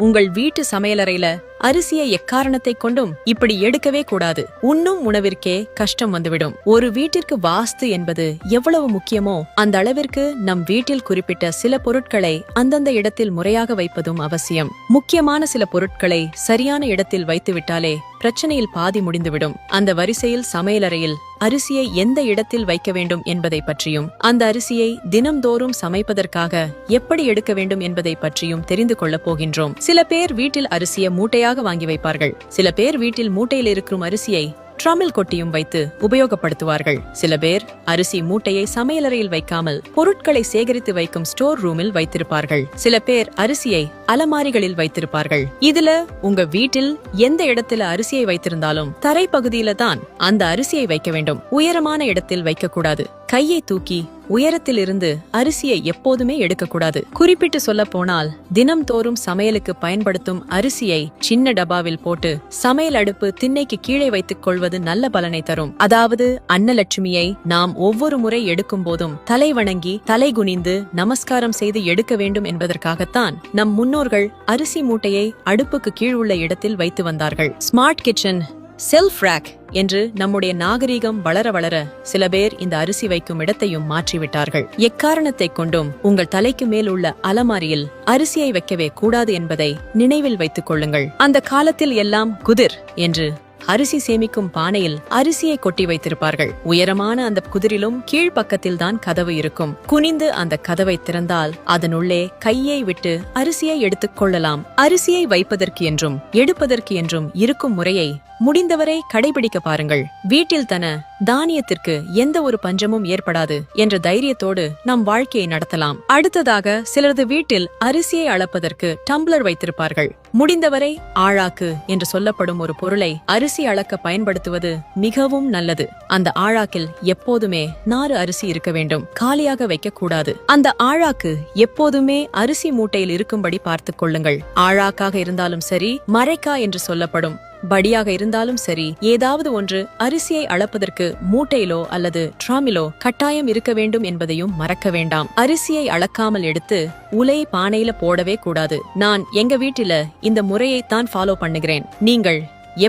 உங்கள் வீட்டு சமையலறையில அரிசியை எக்காரணத்தை கொண்டும் இப்படி எடுக்கவே கூடாது. உண்ணும் உணவிற்கே கஷ்டம் வந்துவிடும். ஒரு வீட்டிற்கு வாஸ்து என்பது எவ்வளவு முக்கியமோ அந்த அளவிற்கு நம் வீட்டில் குறிப்பிட்ட சில பொருட்களை அந்தந்த இடத்தில் முறையாக வைப்பதும் அவசியம். முக்கியமான சில பொருட்களை சரியான இடத்தில் வைத்துவிட்டாலே பிரச்சனையில் பாதி முடிந்துவிடும். அந்த வரிசையில் சமையலறையில் அரிசியை எந்த இடத்தில் வைக்க வேண்டும் என்பதை பற்றியும் அந்த அரிசியை தினம்தோறும் சமைப்பதற்காக எப்படி எடுக்க வேண்டும் என்பதை பற்றியும் தெரிந்து கொள்ளப் போகின்றோம். சில பேர் வீட்டில் அரிசியை மூட்டையாக வாங்கி வைப்பார்கள். சில பேர் வீட்டில் மூட்டையில் இருக்கும் அரிசியை ட்ரம்மில் கொட்டியும் வைத்து உபயோகப்படுத்துவார்கள். சில பேர் அரிசி மூட்டையை சமையலறையில் வைக்காமல் பொருட்களை சேகரித்து வைக்கும் ஸ்டோர் ரூமில் வைத்திருப்பார்கள். சில பேர் அரிசியை அலமாரிகளில் வைத்திருப்பார்கள். இதுல உங்க வீட்டில் எந்த இடத்துல அரிசியை வைத்திருந்தாலும் தரை பகுதியில தான் அந்த அரிசியை வைக்க வேண்டும். உயரமான இடத்தில் வைக்க கூடாது. கையை தூக்கி உயரத்தில் இருந்து அரிசியை எப்போதுமே எடுக்கக்கூடாது. குறிப்பிட்டு சொல்ல போனால் தினம்தோறும் சமையலுக்கு பயன்படுத்தும் அரிசியை சின்ன டப்பாவில் போட்டு சமையல் அடுப்பு திண்ணைக்கு கீழே வைத்துக் கொள்வது நல்ல பலனை தரும். அதாவது அன்னலட்சுமியை நாம் ஒவ்வொரு முறை எடுக்கும் போதும் தலை வணங்கி தலை குனிந்து நமஸ்காரம் செய்து எடுக்க வேண்டும் என்பதற்காகத்தான் நம் முன்னோர்கள் அரிசி மூட்டையை அடுப்புக்கு கீழ் உள்ள இடத்தில் வைத்து வந்தார்கள். ஸ்மார்ட் கிச்சன், செல்ஃப் ரேக் என்று நம்முடைய நாகரீகம் வளர வளர சில பேர் இந்த அரிசி வைக்கும் இடத்தையும் மாற்றிவிட்டார்கள். எக்காரணத்தை கொண்டும் உங்கள் தலைக்கு மேல் உள்ள அலமாரியில் அரிசியை வைக்கவே கூடாது என்பதை நினைவில் வைத்துக் கொள்ளுங்கள். அந்த காலத்தில் எல்லாம் குதிர் என்று அரிசி சேமிக்கும் பானையில் அரிசியை கொட்டி வைத்திருப்பார்கள். உயரமான அந்த குதிரிலும் கீழ்ப்பக்கத்தில் தான் கதவு இருக்கும். குனிந்து அந்த கதவை திறந்தால் அதனுள்ளே கையை விட்டு அரிசியை எடுத்துக் கொள்ளலாம். அரிசியை வைப்பதற்கு என்றும் எடுப்பதற்கு என்றும் இருக்கும் முறையை முடிந்தவரை கடைபிடிக்க பாருங்கள். வீட்டில் தன தானியத்திற்கு எந்த ஒரு பஞ்சமும் ஏற்படாது என்ற தைரியத்தோடு நம் வாழ்க்கையை நடத்தலாம். அடுத்ததாக சிலரது வீட்டில் அரிசியை அளப்பதற்கு டம்ளர் வைத்திருப்பார்கள். முடிந்தவரை ஆழாக்கு என்று சொல்லப்படும் ஒரு பொருளை அரிசி அளக்க பயன்படுத்துவது மிகவும் நல்லது. அந்த ஆழாக்கில் எப்போதுமே நாறு அரிசி இருக்க வேண்டும். காலியாக வைக்க கூடாது. அந்த ஆழாக்கு எப்போதுமே அரிசி மூட்டையில் இருக்கும்படி பார்த்துக் கொள்ளுங்கள். ஆழாக்காக இருந்தாலும் சரி, மரைக்கா என்று சொல்லப்படும் படியாக இருந்தாலும் சரி, ஏதாவது ஒன்று அரிசியை அளப்பதற்கு மூட்டையிலோ அல்லது ட்ராமிலோ கட்டாயம் இருக்க வேண்டும் என்பதையும் மறக்க வேண்டாம். அரிசியை அளக்காமல் எடுத்து உலை பானையில போடவே கூடாது. நான் எங்க வீட்டில இந்த முறையை தான் ஃபாலோ பண்ணுகிறேன். நீங்கள்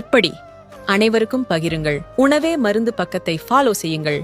எப்படி? அனைவருக்கும் பகிருங்கள். உணவே மருந்து பக்கத்தை ஃபாலோ செய்யுங்கள்.